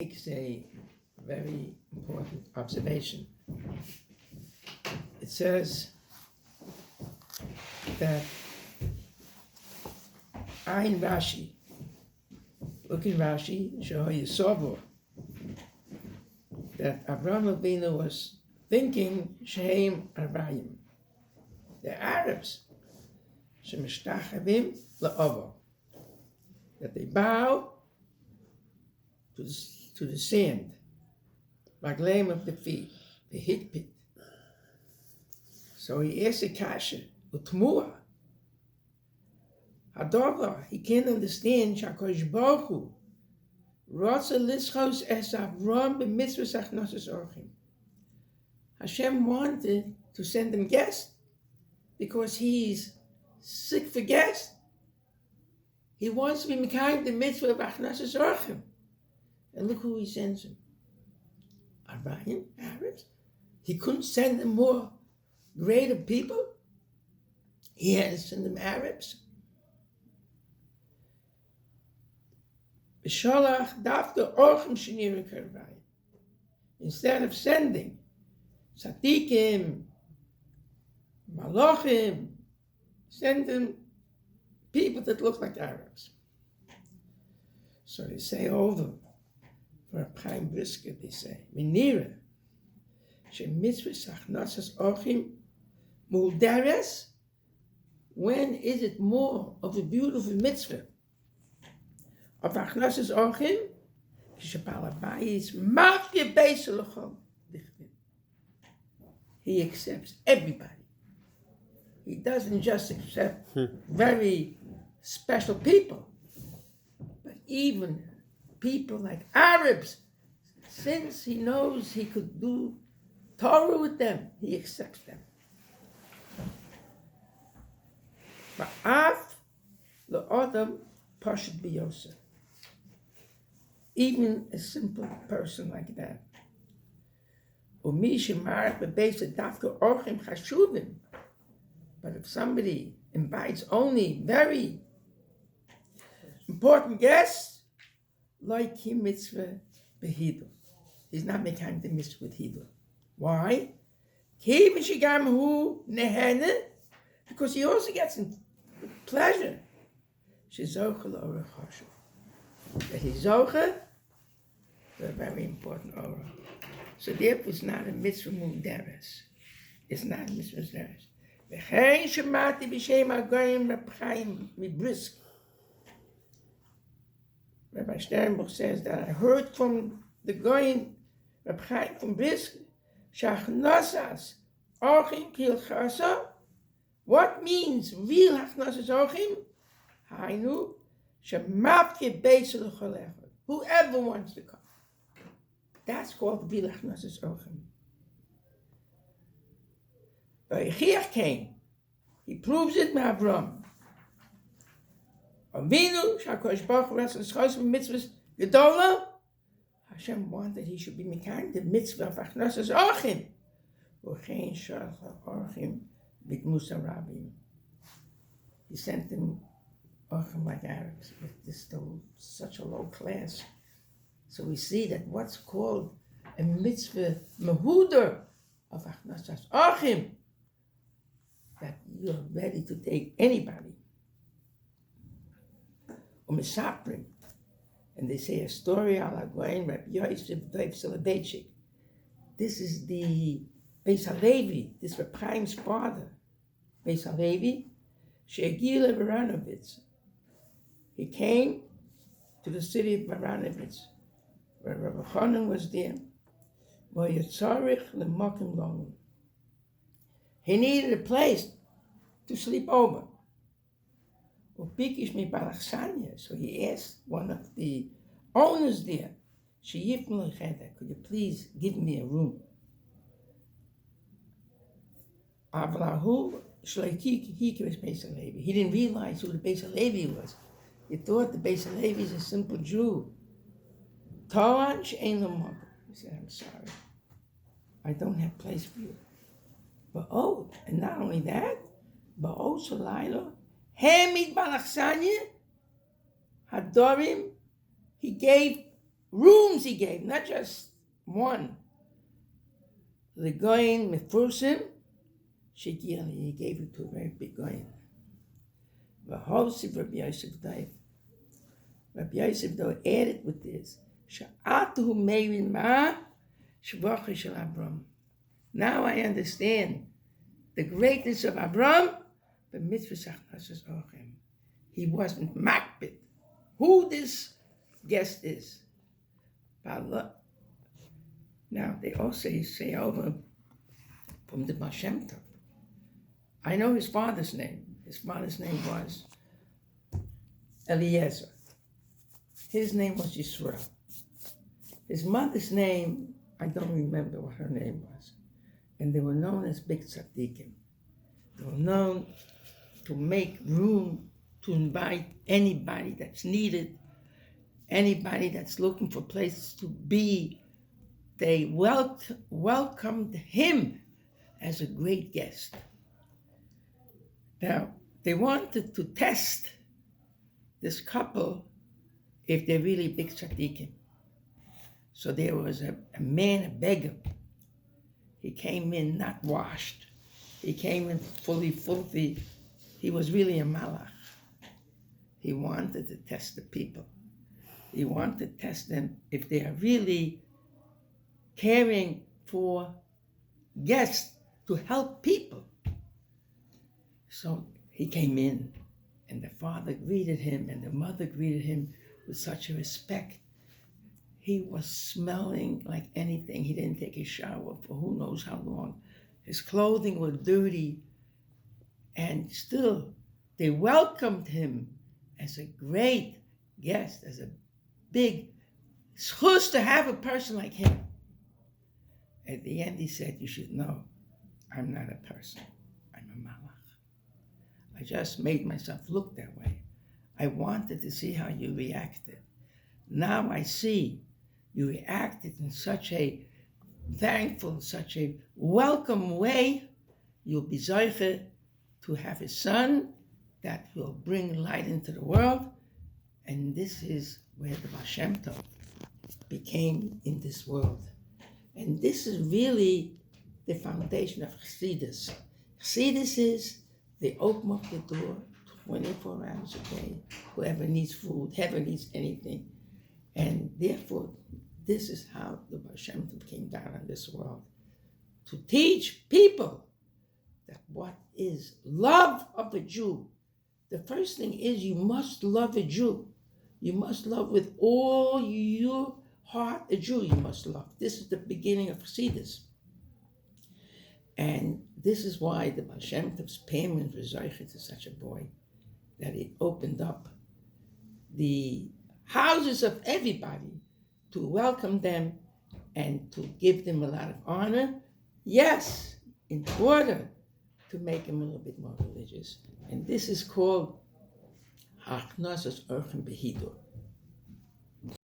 makes a very important observation. It says that Ein Rashi, look in Rashi, Shehoy Sovo, that Avraham Avinu was thinking Shehem Arbayim, the Arabs, Shemishtachavim La'ovo, that they bow to the sand, Baglaim of the feet, the hit pit. So he asked the kasha, Utmua, Hadova, he can't understand Shakosh Baruch Hu, Rotza Lischos Es Avram b'mitzvah Achnosos Orchim. Hashem wanted to send him guests because he's sick for guests. He wants to be Mekayim the mitzvah of Achnosos Orchim. And look who he sends him. Arbayim, Arabs. He couldn't send them more greater people. He had to send them Arabs. Instead of sending tzaddikim, malachim, send them people that look like Arabs. So they say over for a prime brisket, they say, Minira, she mitzvah sachnosas ochim mulderes. When is it more of a beautiful mitzvah of achnosas ochim? He accepts everybody. He doesn't just accept very special people, but even people like Arabs. Since he knows he could do Torah with them, he accepts them. Ba'af le'odam pashut b'yosef. Even a simple person like that. But if somebody invites only very important guests, like him mitzvah behidul, he's not making the mitzvah with hidul. Why? Because he also gets pleasure. That he's zoche, a very important aura. So therefore it's not a mitzvah mu'deres. It's not a mitzvah mu'deres. V'chein shemati b'shem agoyim Reb Chaim mibrisk. Rabbi Sternbuch says that I heard from the goyim Reb Chaim from Brisk, shachnosas ochim kilchasa. What means real hachnosas ochim? Hainu shemavke beisel cholechot. Whoever wants to come. That's called real hachnosas ochim. Yechiach came. He proves it by Avram. Avinu shakosh baruch hu ratzon schos mitzvahs gedola. Hashem wanted he should be mekayim the mitzvah of achnosas ochim. V'chein shalach ochim bit Mussar rabim. He sent them ochim like Arabs, but this is still such a low class. So we see that what's called a mitzvah mehuder of achnosas ochim, that you're ready to take anybody. Umisaprim. And they say a story ala Goyen Reb Yosef Dov Soloveitchik. This is the Beis HaLevi, this Reb Chaim's father. Beis HaLevi, She'egila Baranovitz. He came to the city of Baranovitz, where Rabbi Chanan was there. He needed a place to sleep over. So he asked one of the owners there, could you please give me a room? He didn't realize who the Beis HaLevi was. He thought the Beis HaLevi is a simple Jew. He said, I'm sorry, I don't have place for you. But and not only that, but also Laila, Hamid Balachsanya, Hadorim, he gave rooms he gave, not just one. The goyin mefursim, shigirli, he gave it to a very big goyin. V'hosiv Rabbi Yosef Daiv. Rabbi Yosef though added with this, Sha'atuhu meirin ma shvacha shel Abram. Now I understand the greatness of Abram, but mitzvah sachnasas ochem. He wasn't makbid. Who this guest is. Now they also say over from the Baal Shem Tov. I know his father's name. His father's name was Eliezer. His name was Yisrael. His mother's name, I don't remember what her name was. And they were known as big tzaddikim. They were known to make room to invite anybody that's needed, anybody that's looking for places to be. They welcomed him as a great guest. Now, they wanted to test this couple if they're really big tzaddikim. So there was a man, a beggar. He came in not washed. He came in fully filthy. He was really a malach. He wanted to test the people. He wanted to test them if they are really caring for guests to help people. So he came in, and the father greeted him, and the mother greeted him with such a respect. He was smelling like anything. He didn't take a shower for who knows how long. His clothing was dirty, and still they welcomed him as a great guest, as a big schus to have a person like him. At the end, he said, you should know, I'm not a person. I'm a malach. I just made myself look that way. I wanted to see how you reacted. Now I see you reacted in such a thankful, such a welcome way. You'll be zoiche to have a son that will bring light into the world. And this is where the Baal Shem Tov became in this world. And this is really the foundation of Chassidus. Chassidus is they open up the door 24 hours a day. Whoever needs food, whoever needs anything. And therefore, this is how the Baal Shem Tov came down on this world. To teach people that what is love of a Jew. The first thing is you must love a Jew. You must love with all your heart a Jew you must love. This is the beginning of Chassidus. And this is why the Baal Shem Tov's payment for Zoichet is such a boy, that he opened up the houses of everybody to welcome them and to give them a lot of honor. Yes, in order to make them a little bit more religious. And this is called Hachnosas Orchem Behidur.